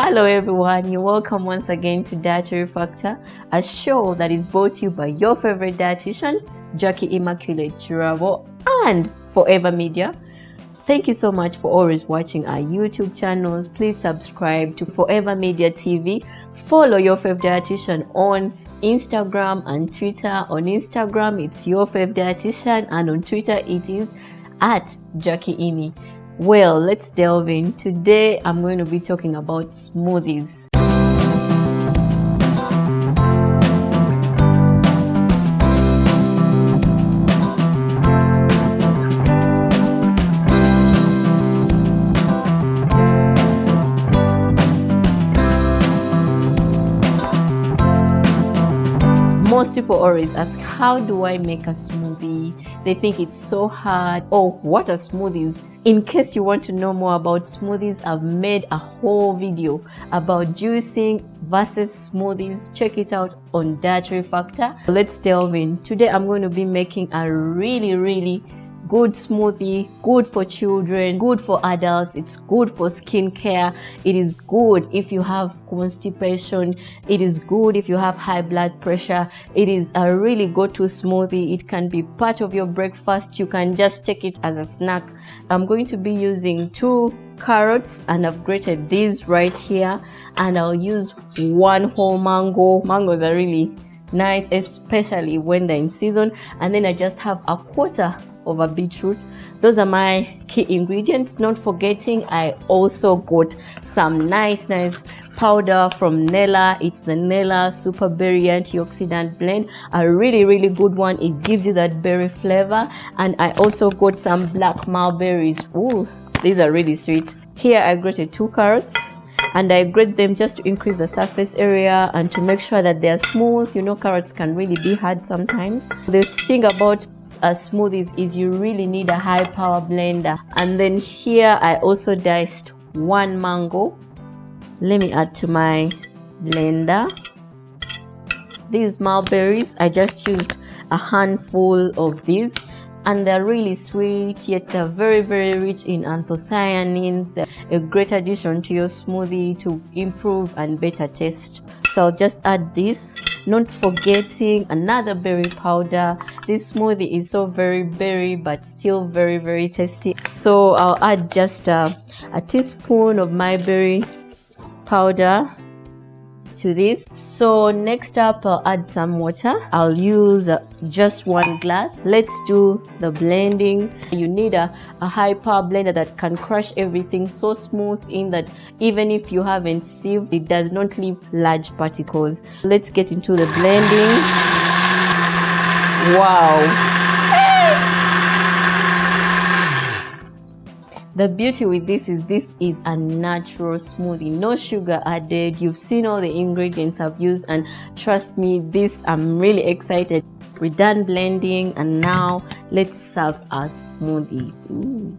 Hello everyone, you're welcome once again to Dietary Factor, a show that is brought to you by your favorite dietitian, Jackie Immaculate Kirabo and Forever Media. Thank you so much for always watching our YouTube channels. Please subscribe to Forever Media TV. Follow your favorite dietitian on Instagram and Twitter. On Instagram, it's your favorite dietitian, and on Twitter, it is at Jackie Immy. Well, let's delve in. Today, I'm going to be talking about smoothies. Most people always ask, how do I make a smoothie? They think it's so hard. Oh, what are smoothies? In case you want to know more about smoothies, I've made a whole video about juicing versus smoothies. Check it out on Dietary Factor. Let's delve in. Today I'm going to be making a really good smoothie, good for children, good for adults. It's good for skincare. It is good if you have constipation. It is good if you have high blood pressure. It is a really go-to smoothie. It can be part of your breakfast. You can just take it as a snack. I'm going to be using 2 carrots, and I've grated these right here, and I'll use 1 whole mango. Mangoes are really nice, especially when they're in season. And then I just have a quarter of a beetroot. Those are my key ingredients. Not forgetting, I also got some nice powder from Nella. It's the Nella Super Berry Antioxidant Blend, a really good one. It gives you that berry flavor. And I also got some black mulberries. Ooh, these are really sweet. Here I grated 2 carrots, and I grate them just to increase the surface area and to make sure that they're smooth. You know, carrots can really be hard sometimes. The thing about smoothies is you really need a high power blender. And then here I also diced 1 mango. Let me add to my blender. These mulberries, I just used a handful of these, and they're really sweet, yet they're very rich in anthocyanins. They're a great addition to your smoothie to improve and better taste. So I'll just add this, not forgetting another berry powder. This smoothie is so very berry but still very tasty. So I'll add just a teaspoon of my berry powder to this. So next up, I'll add some water. I'll use just 1 glass. Let's do the blending. You need a high power blender that can crush everything so smooth in that even if you haven't sieved, it does not leave large particles. Let's get into the blending. Wow. The beauty with this is a natural smoothie, no sugar added. You've seen all the ingredients I've used, and trust me, I'm really excited. We're done blending, and now let's serve our smoothie. Ooh.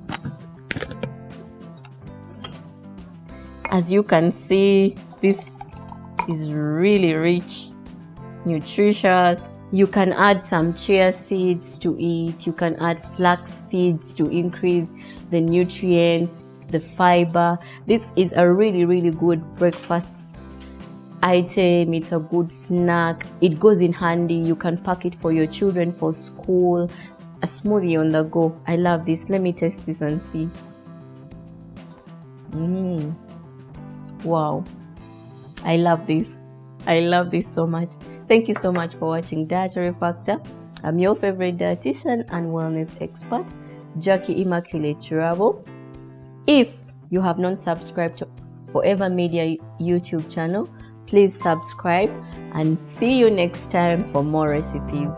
As you can see, this is really rich, nutritious. You can add some chia seeds to it. You can add flax seeds to increase the nutrients, the fiber. This is a really good breakfast item. It's a good snack. It goes in handy. You can pack it for your children for school. A smoothie on the go. I love this. Let me taste this and see. Wow. I love this. I love this so much. Thank you so much for watching Dietary Factor. I'm your favorite dietitian and wellness expert, Jackie Immaculate Kirabo. If you have not subscribed to Forever Media YouTube channel, please subscribe, and see you next time for more recipes.